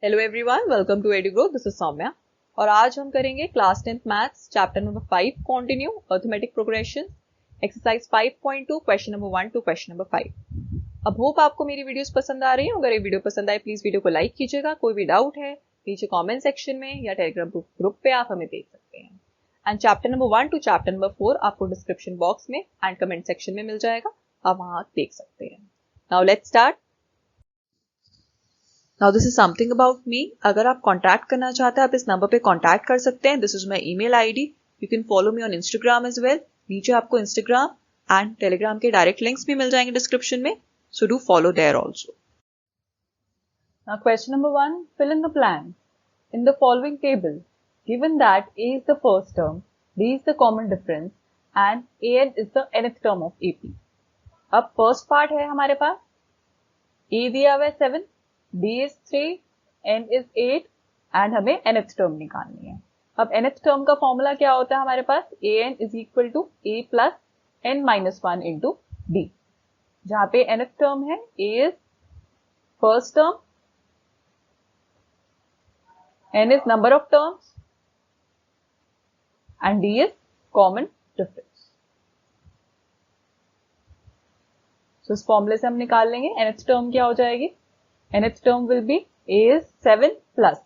Hello everyone, welcome to Edugrow. This is Saumya और आज हम करेंगे class 10th maths chapter number 5 continue arithmetic progression exercise 5.2 question number 1 to question number 5। अब hope आपको मेरी videos पसंद आ रही है। अगर ये वीडियो पसंद आए प्लीज वीडियो को लाइक कीजिएगा। कोई भी डाउट है नीचे कमेंट सेक्शन में या टेलीग्राम ग्रुप पे आप हमें देख सकते हैं। And chapter number 1 to chapter number 4 आपको डिस्क्रिप्शन बॉक्स में एंड कमेंट सेक्शन में मिल जाएगा, आप वहां देख सकते हैं। Now let's start. Now this is something about me. अगर आप कॉन्टैक्ट करना चाहते हैं आप इस नंबर पे कॉन्टैक्ट कर सकते हैं। This is my email ID. You can follow me on Instagram as well. नीचे आपको इंस्टाग्राम एंड टेलीग्राम के डायरेक्ट लिंक्स भी मिल जाएंगे डिस्क्रिप्शन में, so do follow there also. Now question number 1, fill in the blanks. In the following table, given that A is the first term, B is the common difference and AN is the nth term of AP. अब first part है हमारे पास, A दिया हुआ है 7, B is 3, N is 8 and हमें nth term निकालनी है। अब nth टर्म का फॉर्मूला क्या होता है हमारे पास, AN is equal to A plus N minus 1 into D, जहां पे nth टर्म है A is first term, N is number of terms and D is common difference। So इस फॉर्मूले से हम निकाल लेंगे nth टर्म क्या हो जाएगी, nth term will be A is 7 plus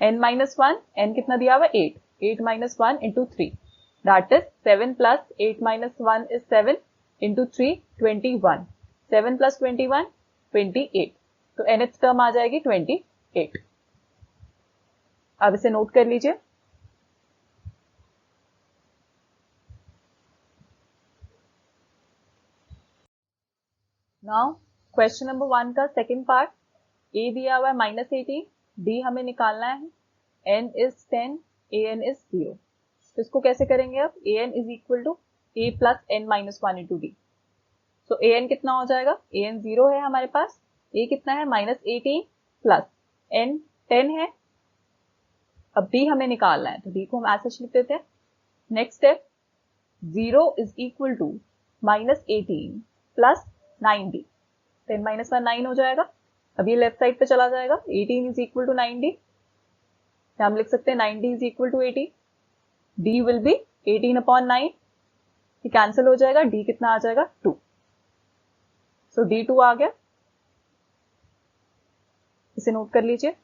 N minus 1, N कितना दिया हुआ 8, 8 minus 1 into 3, that is 7 plus 8 minus 1 is 7 into 3, 21, 7 plus 21, 28, तो nth term आ जाएगी 28। अब इसे नोट कर लीजिए। नाउ क्वेश्चन नंबर 1 का सेकेंड पार्ट, A दिया हुआ है -18, D हमें निकालना है, N is 10, AN is 0। तो इसको कैसे करेंगे अब, AN is equal to A plus N minus 1 into D। तो AN कितना हो जाएगा, AN 0 है हमारे पास, A कितना है -18 प्लस N 10 है। अब D हमें निकालना है तो D को हम ऐसे लिख देते हैं। Next step, 0 is equal to -18 plus 9D, 10 minus 1 9 हो जाएगा। अब ये लेफ्ट साइड पे चला जाएगा, 18 is equal to 9D, हम लिख सकते हैं 9D is equal to 18, D will be 18 upon 9, ये कैंसिल हो जाएगा, D कितना आ जाएगा 2, सो D 2 आ गया। इसे नोट कर लीजिए।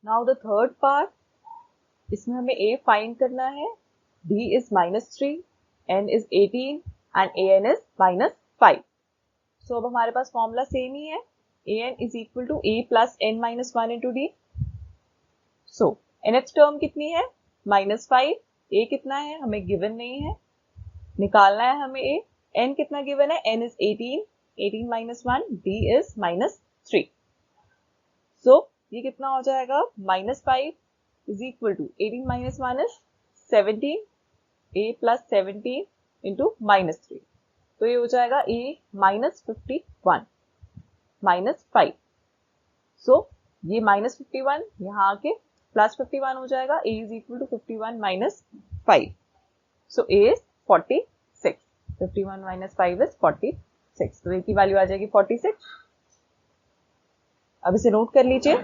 नाउ द थर्ड पार्ट, इसमें हमें A फाइंड करना है, D is -3, N is 18 and AN is -5। सो अब हमारे पास फॉर्मूला सेम ही है, AN is equal to A plus N minus 1 into D। So nth term कितनी है -5, A कितना है हमें गिवन नहीं है, निकालना है हमें A, N कितना गिवन है, N is 18, 18 minus 1, D is -3। सो ये कितना हो जाएगा, -5 is equal to 18 minus 1 is 17, A plus 17 into -3, तो ये हो जाएगा A -51 -5। सो ये -51 यहाँ आके +51 हो जाएगा, A is equal to 51 minus 5, so A is 46, 51 minus 5 is 46, तो A की वैल्यू आ जाएगी 46। अब इसे नोट कर लीजिए।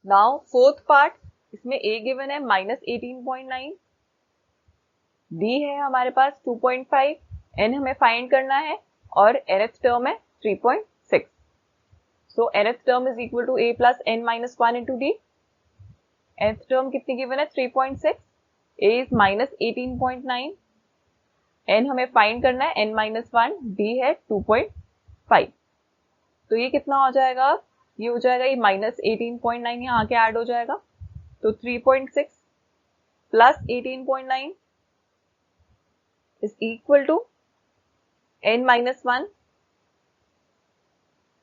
नाउ फोर्थ पार्ट, इसमें A गिवन है -18.9, D है हमारे पास 2.5, N हमें फाइंड करना है और nth टर्म है 3.6। So nth term is equal to A plus N minus 1 into D। nth term कितनी गिवन है 3.6, A is -18.9, N हमें फाइंड करना है N minus 1, D है 2.5, तो ये कितना हो जाएगा, ये हो जाएगा ये -18.9 यहाँ के ऐड हो जाएगा, तो 3.6 plus 18.9 is equal to N minus 1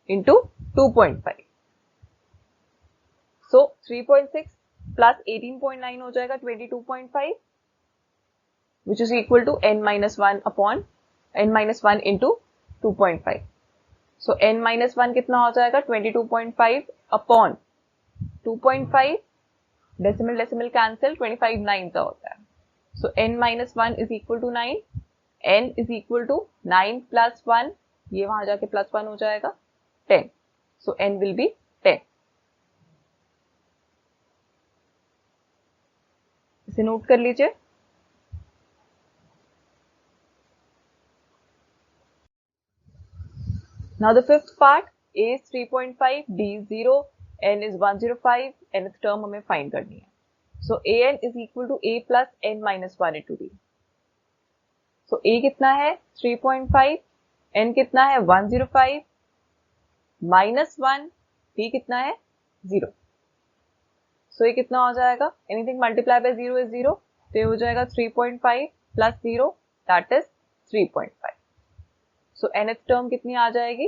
into 2.5। So 3.6 plus 18.9 हो जाएगा 22.5, which is equal to N minus 1 upon N minus 1 into 2.5। So n minus 1 कितना हो जाएगा 22.5 अपॉन 2.5 डेसिमल डेसिमल कैंसिल 25 9 का होता है. So n minus 1 is equal to 9. n is equal to 9 plus 1, ये वहां जाके प्लस 1 हो जाएगा 10. So n will be 10. इसे नोट कर लीजिए. Now the fifth part, a is 3.5, d is 0, n is 105, nth term हमें फाइंड करनी है. So an is equal to a plus n minus 1 into d. So a कितना है 3.5, n कितना है 105, minus 1, d कितना है 0. So ये कितना हो जाएगा, anything multiply by 0 is 0, तो ये हो जाएगा 3.5 plus 0, that is 3.5. So nth term कितनी आ जाएगी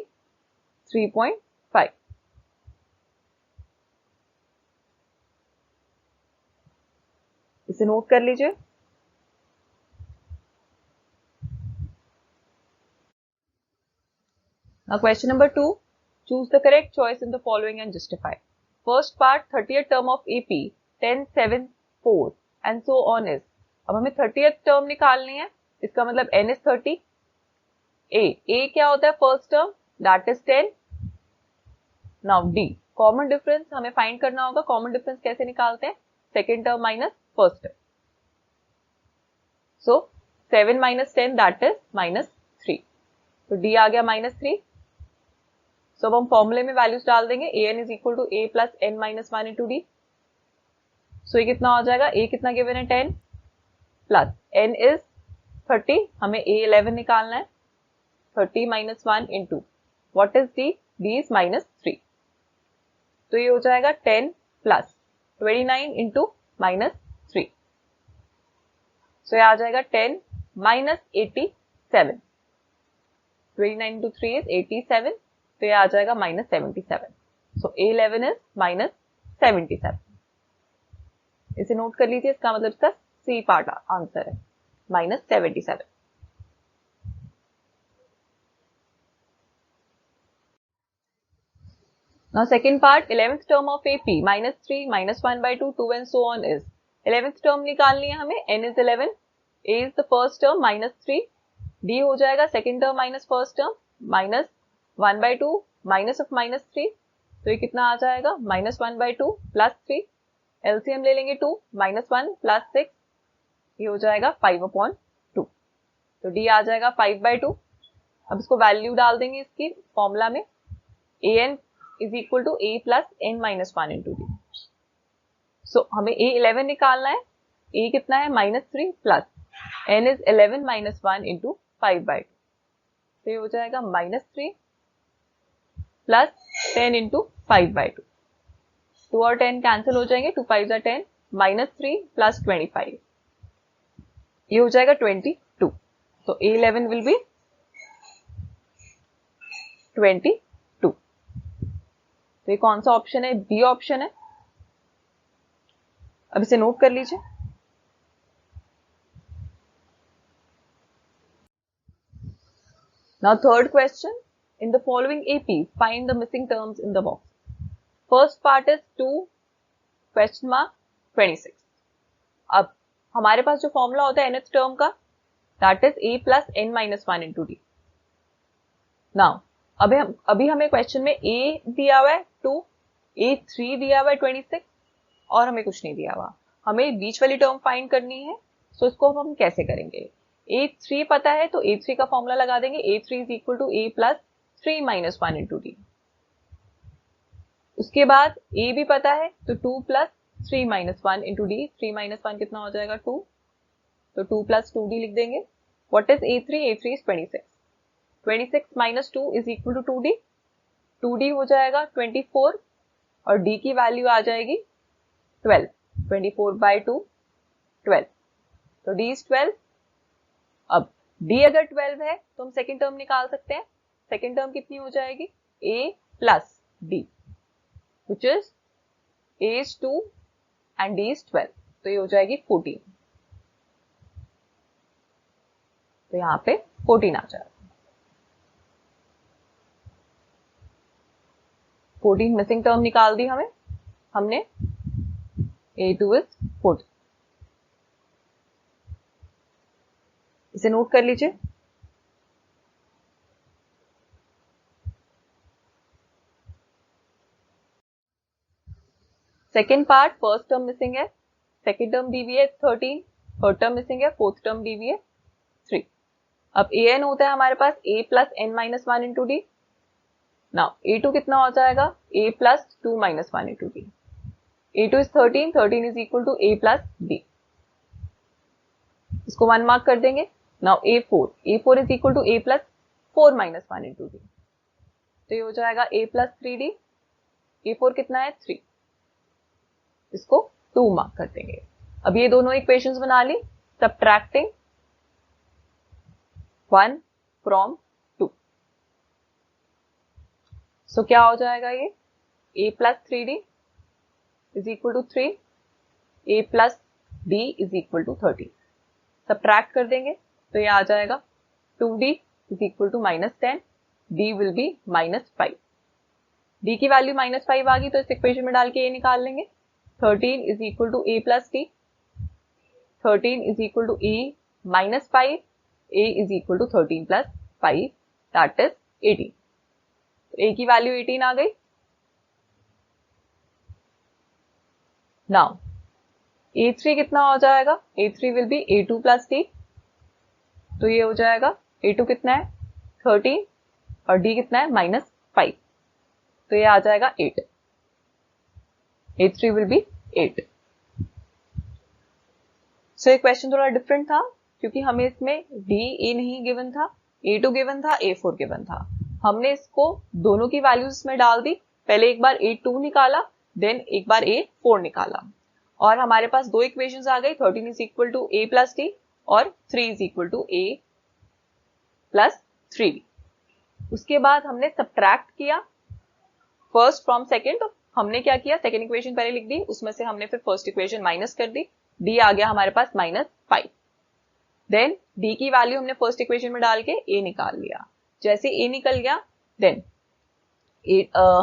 3.5. इसे नोट कर लीजिए. Now question number 2, choose the correct choice in the following and justify. First part 30th term of AP 10 7 4 and so on is. अब हमें 30th टर्म निकालनी है, इसका मतलब n is 30. a क्या होता है first term, that is 10. Now d, common difference हमें फाइंड करना होगा. कॉमन डिफरेंस कैसे निकालते हैं, second term minus first term. So 7 minus 10 that is minus 3. तो d आ गया माइनस 3. सो अब हम फॉर्मूले में वैल्यूज डाल देंगे. an is equal to a plus n minus 1 into d. So ये कितना हो जाएगा, a कितना गिवन है 10 प्लस n इज 30, हमें a 11 निकालना है. 30 minus 1 into what is d, d is minus 3. तो ये हो जाएगा 10 प्लस 29 इंटू माइनस 3. सो ये आ जाएगा 10 माइनस 87. 29 इंटू 3 इज 87, तो ये आ जाएगा minus 77. So A11 is minus 77. इसे नोट कर लीजिए, इसका मतलब इसका सी पार्ट आंसर है minus 77. Now second part, 11th term of AP minus 3 minus 1 by 2 2 and so on is. 11th term निकालनी है हमें. n is 11, a is the first term minus 3, d हो जाएगा second term minus first term minus 1 by 2 minus of minus 3. तो ये कितना आ जाएगा minus 1 by 2 plus 3. LCM ले लेंगे 2 minus 1 plus 6, ये हो जाएगा 5 upon 2. तो d आ जाएगा 5 by 2. अब इसको वैल्यू डाल देंगे इसकी फॉर्मूला में. an is equal to a plus n minus 1 into d. So हमें a11 निकालना है. a कितना है minus 3 plus n is 11 minus 1 into 5 by 2. तो ये हो जाएगा minus 3 plus 10 into 5 by 2. 2 और 10 कैंसिल हो जाएंगे, 2 5 are 10, minus 3 plus 25. ये हो जाएगा 22. तो a11 will be 22. तो ये कौन सा ऑप्शन है, बी ऑप्शन है. अब इसे नोट कर लीजिए. Now third question, in the following AP find the missing terms in the box. First part is 2 question mark 26. अब हमारे पास जो फॉर्मूला होता है nth टर्म का, that is a plus n minus 1 into d. Now अभी हमें question में a दिया हुआ है 2, a3 दिया हुआ है 26 और हमें कुछ नहीं दिया हुआ. हमें बीच वाली टर्म फाइंड करनी है. सो इसको हम कैसे करेंगे, a3 पता है तो a3 का फॉर्मूला लगा देंगे. a3 is equal to a plus 3 minus 1 into d. उसके बाद a भी पता है तो 2 plus 3 minus 1 into d. 3 minus 1 कितना हो जाएगा 2, तो 2 प्लस 2d लिख देंगे. What is a3, a3 is 26. 26 minus 2 is equal to 2d. 2d हो जाएगा 24 और d की वैल्यू आ जाएगी 12. 24 बाई 2 12, तो d इज 12. अब d अगर 12 है तो हम सेकेंड टर्म निकाल सकते हैं. सेकेंड टर्म कितनी हो जाएगी, a plus d, which is a is 2 and d is 12, तो ये हो जाएगी 14. तो यहां पे 14 आ जाएगा. 14 मिसिंग टर्म निकाल दी हमें. हमने A2 is 14। इसे नोट कर लीजिए। Second part, first term missing है, सेकेंड टर्म डी वी है 13, थर्ड टर्म मिसिंग है, फोर्थ टर्म डी वी है 3। अब ए एन होता है हमारे पास a plus n minus one into d. Now a2 कितना हो जाएगा, a plus 2 minus one into d. a2 is 13, 13 is equal to a plus d। इसको 1 मार्क कर देंगे। Now a4 is equal to a plus 4 minus one into d. तो ये हो जाएगा a प्लस 3d। a4 कितना है 3, इसको 2 मार्क कर देंगे। अब ये दोनों इक्वेशंस बना ली, सबट्रैक्टिंग 1 फ्रॉम 2। सो क्या हो जाएगा, ये a plus 3d is equal to 3, a plus d is equal to 13। Subtract कर देंगे तो ये आ जाएगा 2d is equal to -10, d will be -5। d की वैल्यू -5 आ गई तो इस इक्वेशन में डाल के ये निकाल लेंगे। 13 is equal to a plus d, 13 is equal to a minus 5, a is equal to 13 plus 5 that is 18। तो a की वैल्यू 18 आ गई। नाउ a3 कितना हो जाएगा, a3 will be a2 plus d। तो ये हो जाएगा a2 कितना है 13 और d कितना है -5, तो ये आ जाएगा 8। a3 will be 8। सो ये क्वेश्चन थोड़ा डिफरेंट था क्योंकि हमें इसमें d a नहीं गिवन था, a2 गिवन था, a4 गिवन था। हमने इसको दोनों की वैल्यूज इसमें डाल दी। पहले एक बार a2 निकाला, देन एक बार a4 निकाला और हमारे पास दो इक्वेशंस आ गई। 13 is equal to a plus d और 3 is equal to a plus 3d। उसके बाद हमने सब्ट्रैक्ट किया फर्स्ट फ्रॉम सेकेंड। तो हमने क्या किया, सेकेंड इक्वेशन पहले लिख दी, उसमें से हमने फिर फर्स्ट इक्वेशन माइनस कर दी, d आ गया हमारे पास -5। देन d की वैल्यू हमने फर्स्ट इक्वेशन में डाल के a निकाल लिया। जैसे a निकल गया देन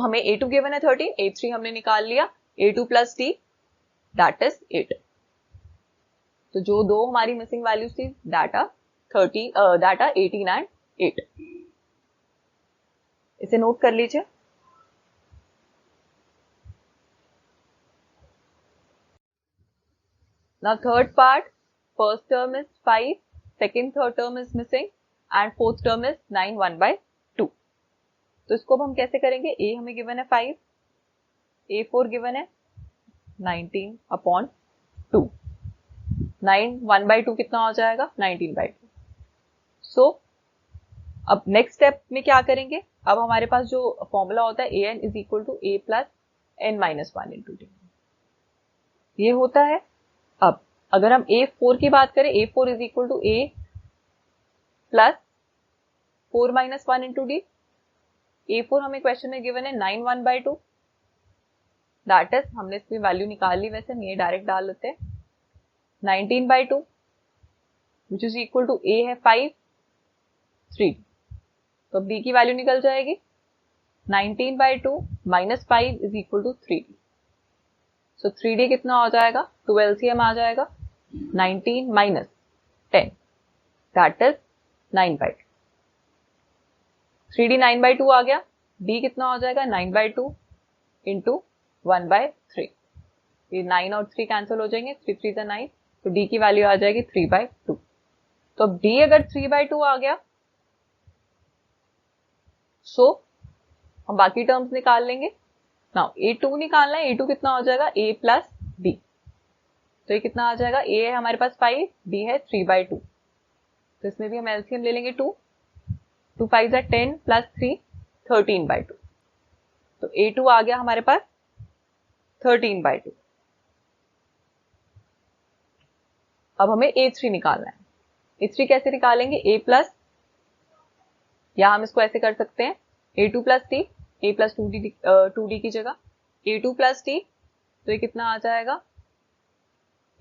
हमें a2 गिवन है 13, a3 हमने निकाल लिया, a2 plus d that is 8। तो जो दो हमारी मिसिंग वैल्यूज थी डाटा 18 एंड 8। इसे नोट कर लीजिए। Now third part, first term is 5, second third term is missing and fourth term is 9 1 by 2। तो इसको अब हम कैसे करेंगे, a हमें गिवन है 5, a4 गिवन है 19 अपॉन 2, 9 1 by 2 कितना हो जाएगा 19 by 2। सो अब नेक्स्ट स्टेप में क्या करेंगे, अब हमारे पास जो फॉर्मूला होता है an is equal to a plus n minus 1 into d, ये होता है। अब अगर हम a4 की बात करें, a4 is equal to a plus 4 minus 1 into d. a4 हमें क्वेश्चन में गिवन है 9 1 by 2 दैट इज, हमने इसकी वैल्यू निकाल ली, वैसे ये डायरेक्ट डाल लेते हैं 19 by 2 which is equal to a है 5 3। तो अब d की वैल्यू निकल जाएगी 19 by 2 minus 5 is equal to 3d। So 3d कितना हो जाएगा, 2 LCM आ जाएगा, 19 minus 10 that is 9 by 2। 3d 9 by 2 आ गया, d कितना हो जाएगा 9 by 2 इंटू 1 by 3। ये 9 और 3 कैंसिल हो जाएंगे, 3 3 9, तो d की वैल्यू आ जाएगी 3 by 2। तो अब d अगर 3 by 2 आ गया, सो हम बाकी टर्म्स निकाल लेंगे। नाउ a2 निकालना है, a2 कितना हो जाएगा a प्लस d। तो ये कितना आ जाएगा, a है हमारे पास 5, d है 3 by 2। तो इसमें भी हम एलसीएम ले लेंगे 2 5 है 10 प्लस 3 13 by 2। तो a2 आ गया हमारे पास 13 by 2। अब हमें a3 निकालना है। a3 कैसे निकालेंगे, a प्लस, या हम इसको ऐसे कर सकते हैं a2 plus d, a plus 2d की जगह a2 प्लस d। तो ये कितना आ जाएगा,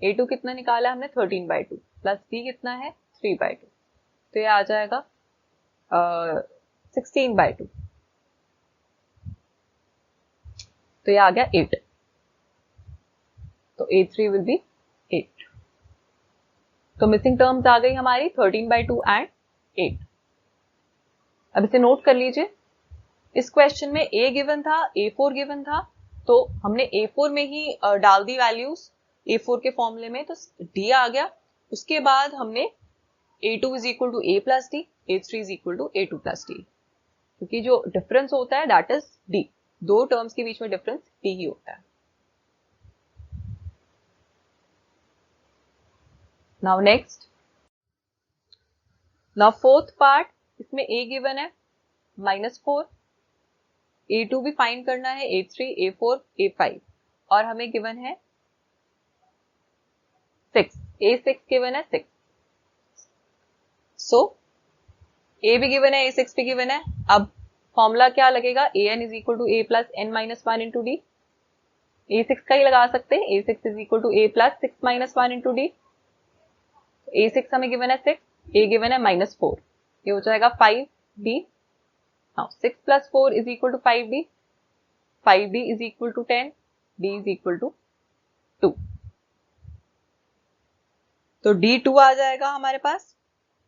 a2 कितना निकाला हमने 13 by 2 प्लस d कितना है 3 by 2। तो ये आ जाएगा 16 by 2। तो ये आ गया 8। तो A3 विल बी 8। तो मिसिंग टर्म्स आ गई हमारी 13/2 एंड 8। अब इसे नोट कर लीजिए। इस क्वेश्चन में A गिवन था, A4 गिवन था, तो हमने A4 में ही डाल दी वैल्यूज A4 के फॉर्मूले में, तो D आ गया। उसके बाद हमने A2 is equal to A plus d, A3 is equal to A2 plus d, क्योंकि जो डिफरेंस होता है दैट इज D। दो टर्म्स के बीच में डिफरेंस D ही होता है। Now next, now fourth part, इसमें A गिवन है -4, A2 भी फाइंड करना है, A3, A4, A5, और हमें गिवन है 6, A6 गिवन है 6। सो A भी गिवन है, A6 भी गिवन है। अब फॉर्मूला क्या लगेगा, an is equal to a plus n minus 1 into d. A6 का ही लगा सकते हैं, A6 is equal to a plus 6 minus 1 into d. A6 हमें गिवन है 6, A गिवन है -4, ये हो जाएगा 5d। Now 6 plus 4 is equal to 5d, 5d is equal to 10, d is equal to 2। तो d2 आ जाएगा हमारे पास।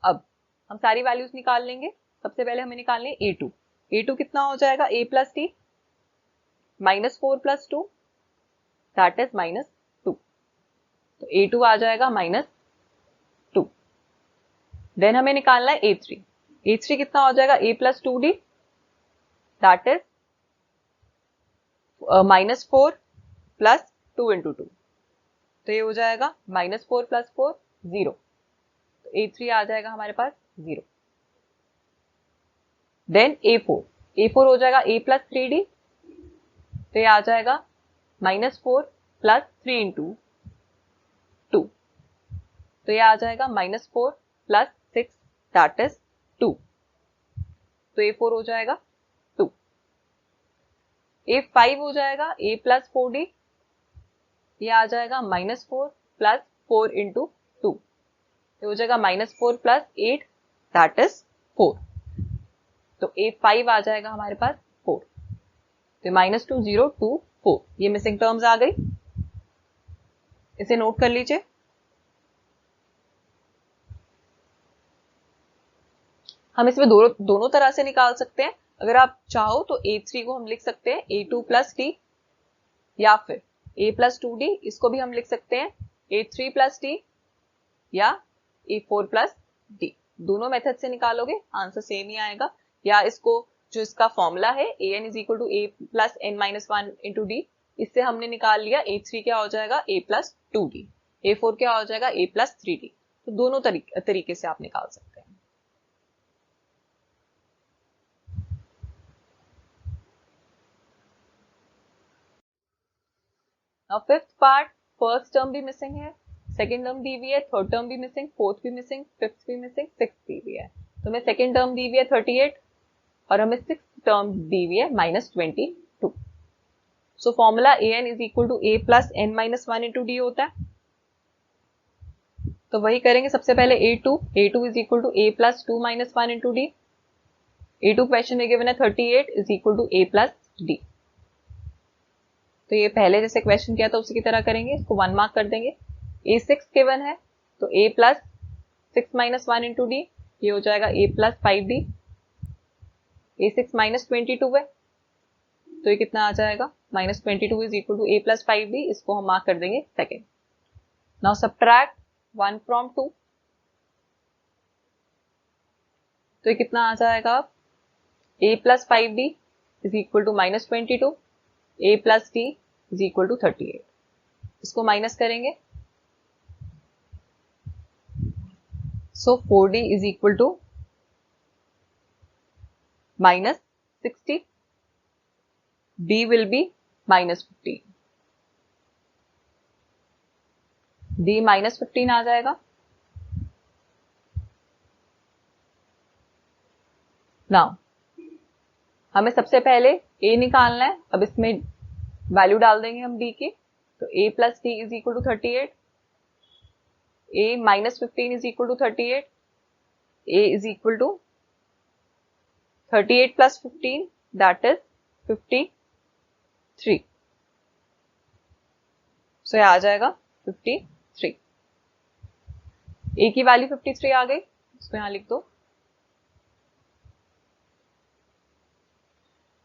अब हम सारी वैल्यूज निकाल लेंगे। सबसे पहले हमें निकालने A2। A2 कितना हो जाएगा, a plus D -4 plus 2 that is -2। तो A2 आ जाएगा -2। देन हमें निकालना है A3। A3 कितना हो जाएगा, a plus 2d that is -4 plus 2 into 2, तो ये हो जाएगा -4 प्लस 4 0। तो A3 आ जाएगा हमारे पास 0। देन A4 हो जाएगा a प्लस 3d, तो ये आ जाएगा -4 प्लस 3 इंटू 2, तो ये आ जाएगा -4 प्लस 6 दैट इज 2। तो A4 हो जाएगा 2। A5 हो जाएगा a प्लस 4d, ये आ जाएगा -4 प्लस 4 इंटू 2, ये हो जाएगा -4 प्लस 8 दैट इज 4। तो A5 आ जाएगा हमारे पास 4। तो -2 0 2 4, ये मिसिंग टर्म्स आ गई, इसे नोट कर लीजिए। हम इसमें दोनों तरह से निकाल सकते हैं। अगर आप चाहो तो A3 को हम लिख सकते हैं A2 प्लस डी, या फिर a प्लस 2d, इसको भी हम लिख सकते हैं A3 प्लस डी या A4 प्लस डी। दोनों मेथड से निकालोगे आंसर सेम ही आएगा। या इसको, जो इसका फॉर्मूला है an is equal to a plus n minus 1 into d, इससे हमने निकाल लिया A3 क्या हो जाएगा a प्लस 2d, A4 क्या हो जाएगा a प्लस 3d। तो दोनों तरीके से आप निकाल सकते हैं। Now fifth part, first term भी मिसिंग है, सेकेंड टर्म दी हुई है, थर्ड टर्म भी मिसिंग, फोर्थ भी मिसिंग, फिफ्थ भी मिसिंग, सिक्स्थ दी हुई है। तो हमें सेकेंड टर्म दी हुई है 38 और हमें सिक्स्थ टर्म दी हुई है -22। So formula an is equal to a plus n minus 1 into d होता है। तो वही करेंगे। सबसे पहले A2 is equal to a plus 2 minus 1 into d. A2 question में गिवन है 38 is equal to a plus d. तो ये पहले जैसे क्वेश्चन किया था उसी की तरह करेंगे, इसको 1 मार्क कर देंगे। A6 गिवन है तो a plus 6 minus 1 into d, ये हो जाएगा a प्लस 5d। A6 -22 है, तो ये कितना आ जाएगा, -22 is equal to a plus 5d, इसको हम मार्क कर देंगे सेकेंड। नाउ सब्ट्रैक्ट 1 फ्रॉम 2, तो ये कितना आ जाएगा, a plus 5d is equal to -22, a plus d is equal to 38। इसको माइनस करेंगे, so 4d is equal to -60, d will be -15, d -15 आ जाएगा। नाउ हमें सबसे पहले a निकालना है। अब इसमें वैल्यू डाल देंगे हम d की, तो a plus d is equal to 38, a -15 is equal to 38, a is equal to 38 plus 15 that is 53। So ये आ जाएगा 53। ए की वैल्यू 53 आ गई, इसको यहां लिख दो।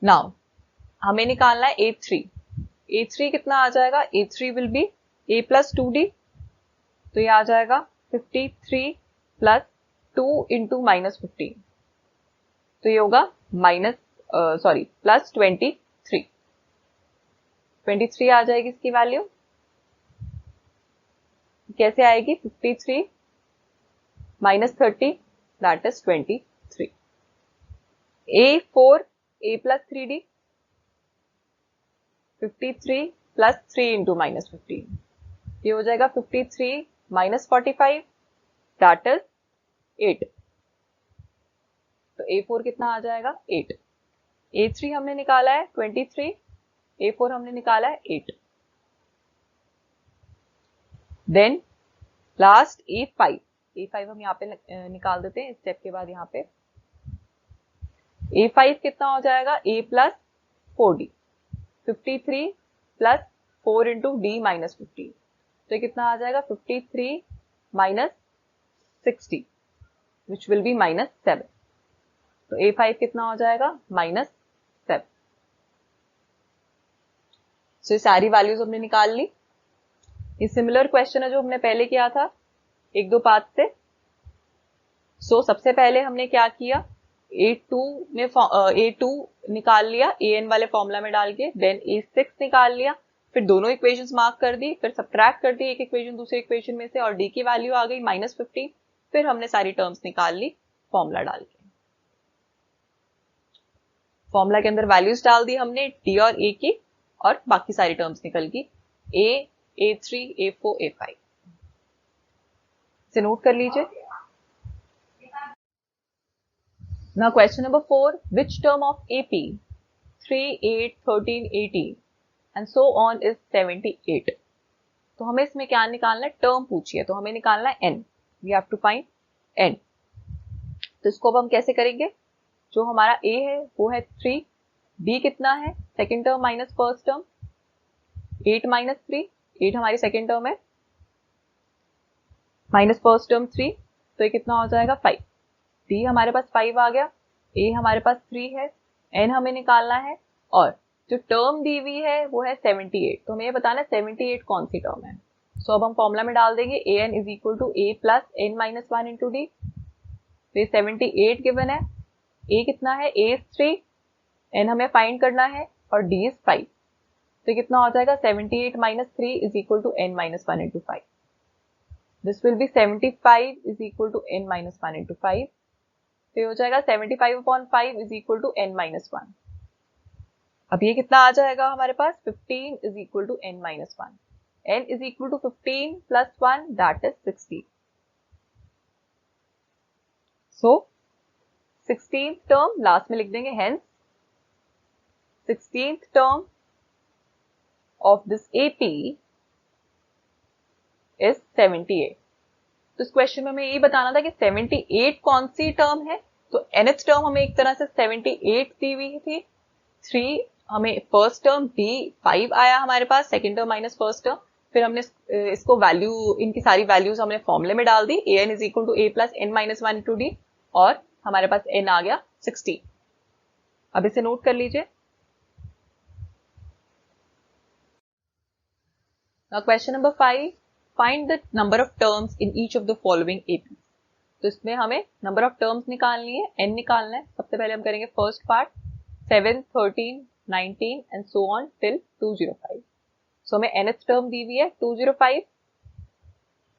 नाउ हमें निकालना है A3। A3 कितना आ जाएगा? A3 will be A plus 2D, तो ये आ जाएगा 53 प्लस 2 इंटू -15, तो ये होगा प्लस 23। 23 आ जाएगी इसकी वैल्यू। कैसे आएगी? 53 minus 30 that is 23। A4 A plus 3D, 53 plus 3 into -15, ये हो जाएगा 53 माइनस 45 दैट इज 8। तो A4 कितना आ जाएगा? 8। A3 हमने निकाला है 23, A4 हमने निकाला है 8। देन लास्ट A5 हम यहाँ पे निकाल देते हैं स्टेप के बाद। यहाँ पे A5 कितना हो जाएगा? A plus 4D, 53 plus 4 into D minus 15, तो कितना आ जाएगा? 53 माइनस 60 विच विल बी -7। तो A5 कितना हो जाएगा? -7। सो ये सारी वैल्यूज हमने निकाल ली। ये सिमिलर क्वेश्चन है जो हमने पहले किया था एक दो पार्ट से। सो सबसे पहले हमने क्या किया? A2 निकाल लिया AN वाले फॉर्मूला में डाल के, देन A6 निकाल लिया, फिर दोनों इक्वेशंस मार्क कर दी, फिर सब्ट्रैक्ट कर दी एक इक्वेशन दूसरे इक्वेशन में से, और D की वैल्यू आ गई -15। फिर हमने सारी टर्म्स निकाल ली फॉर्मूला डाल के। फॉर्मूला के अंदर वैल्यूज डाल दी हमने D और A की, और बाकी सारी टर्म्स निकल गई A, A3, A4, A5। इसे नोट कर लीजिए। Now question number 4, which term of AP 3, 8, 13, 18 and so on is 78? तो हमें इसमें क्या निकालना है? टर्म पूछी है, तो हमें निकालना है n। We have to find n। तो इसको अब हम कैसे करेंगे? जो हमारा a है वो है 3, b कितना है? Second term minus first term, 8 minus 3, 8 हमारी सेकेंड टर्म है, माइनस फर्स्ट टर्म 3, तो ये कितना हो जाएगा? 5। D हमारे पास 5 आ गया, A हमारे पास 3 है, N हमें निकालना है, और जो टर्म दी हुई है वो है 78। तो हमें ये बताना है 78 कौन सी टर्म है। सो अब हम फॉर्मूला में डाल देंगे AN is equal to A plus N minus 1 into D। तो ये 78 गिवन है, A कितना है? A इज 3, N हमें फाइंड करना है, और D इज 5। तो कितना हो जाएगा? 78 minus 3 is equal to N minus 1 into 5। This will be 75 is equal to N minus 1 into 5। तो ये हो जाएगा 75/5 is equal to N minus 1। अब ये कितना आ जाएगा हमारे पास? 15 is equal to N minus 1। N is equal to 15 plus 1 that is 60। So 16th term last में लिख देंगे, hence 16th term of this AP is 78। तो इस क्वेश्चन में हमें ये बताना था कि 78 कौन सी टर्म है। तो nth टर्म हमें एक तरह से 78 दी हुई थी, 3 हमें फर्स्ट टर्म, D 5 आया हमारे पास, second term minus first term, फिर हमने इसको वैल्यू, इनकी सारी वैल्यूज हमने फॉर्मूले में डाल दी, AN is equal to A plus N minus 1 into D, और हमारे पास N आ गया 60। अब इसे नोट कर लीजिए। Question number 5, find the number of terms in each of the following AP। तो इसमें हमें नंबर ऑफ टर्म्स निकालनी है, n निकालना है। सबसे पहले हम करेंगे first part, 7, 13, 19 and so on till 205। सो हमें nth टर्म दी हुई है 205,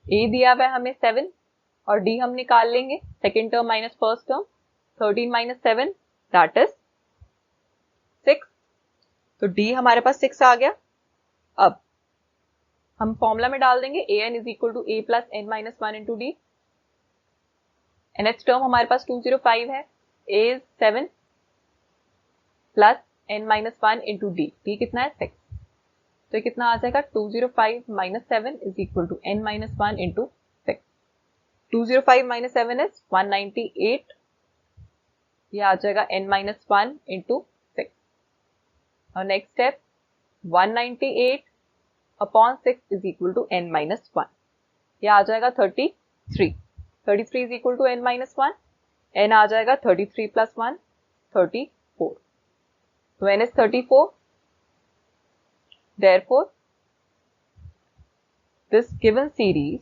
a दिया हुआ है हमें 7, और d हम निकाल लेंगे second term minus first term, 13 minus 7 that is 6। तो d हमारे पास 6 आ गया। अब हम फॉर्मूला में डाल देंगे an is equal to A plus N minus 1 into D। nth term हमारे पास 205 है, A is 7 plus N minus 1 into D, D कितना है? 6। तो कितना आ जाएगा? 205 minus 7 is equal to N minus 1 into 6। 205 minus 7 is 198, ये आ जाएगा N माइनस 1 इंटू 6। और next step, 198 upon 6 is equal to n minus 1। ये आ जाएगा 33। 33 is equal to n minus 1। n आ जाएगा 33 प्लस 1 34। तो n is 34। Therefore, this given series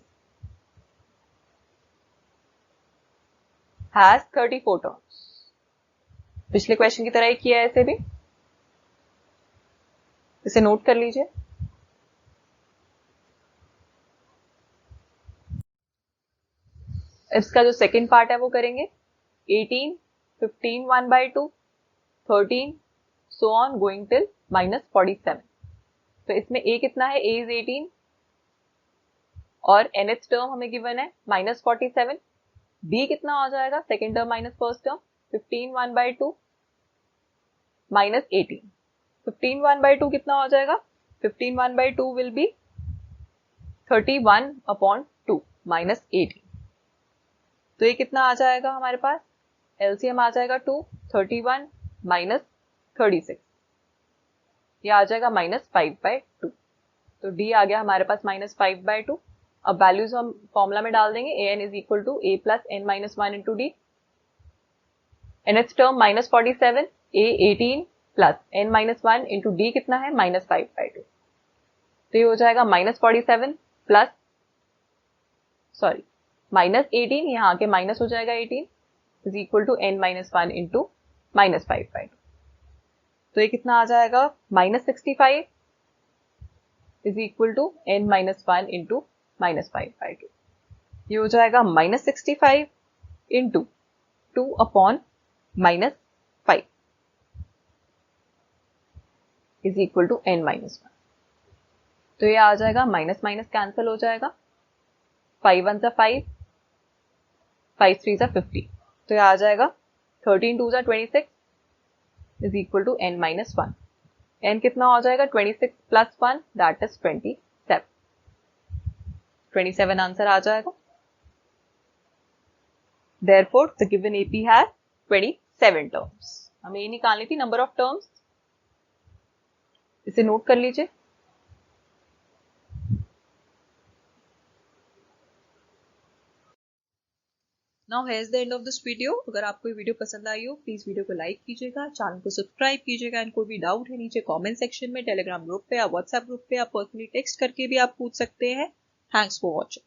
has 34 terms. पिछले क्वेश्चन की तरह ही किया है इसे भी, इसे नोट कर लीजिए। इसका जो सेकंड पार्ट है वो करेंगे 18, 15 1/2, 13 so on going till -47। तो इसमें a कितना है, a is 18 और nth टर्म हमें गिवन है -47। b कितना हो जाएगा, second term minus first term 15 1/2 -18। 15 1/2 कितना हो जाएगा, 15 1/2 विल बी 31/2 -18। तो ये कितना आ जाएगा हमारे पास, एलसीएम आ जाएगा 2, 31 -36, ये आ जाएगा -5/2। तो डी आ गया हमारे पास -5/2। अब वैल्यूज हम फॉर्मूला में डाल देंगे, an is equal to a plus n minus 1 into D. nth term -47, a 18 plus n minus 1 into D कितना है -5/2। तो ये हो जाएगा -47 प्लस -18, यहाँ आके माइनस हो जाएगा 18 is equal to n minus 1 into -5/2। तो ये कितना आ जाएगा, -65 is equal to n minus 1 into -5/2। ये हो जाएगा -65 into 2/-5 is equal to n minus 1। तो ये आ जाएगा माइनस माइनस कैंसिल हो जाएगा, 5 1 5, 5 3 50। तो ये आ जाएगा 13 2 26 is equal to n minus 1। n कितना हो जाएगा, 26 प्लस 1 दैट इज 27। 27 आंसर आ जाएगा। Therefore, the given AP has 27 terms। हमें ये निकालनी थी नंबर ऑफ टर्म्स, इसे नोट कर लीजिए। Now here's the end of this video। अगर आपको ये वीडियो पसंद आई हो प्लीज वीडियो को लाइक कीजिएगा, चैनल को सब्सक्राइब कीजिएगा एंड कोई भी डाउट है नीचे कमेंट सेक्शन में, टेलीग्राम ग्रुप पे या व्हाट्सएप ग्रुप पे आप पर्सनली टेक्स्ट करके भी आप पूछ सकते हैं। Thanks for watching.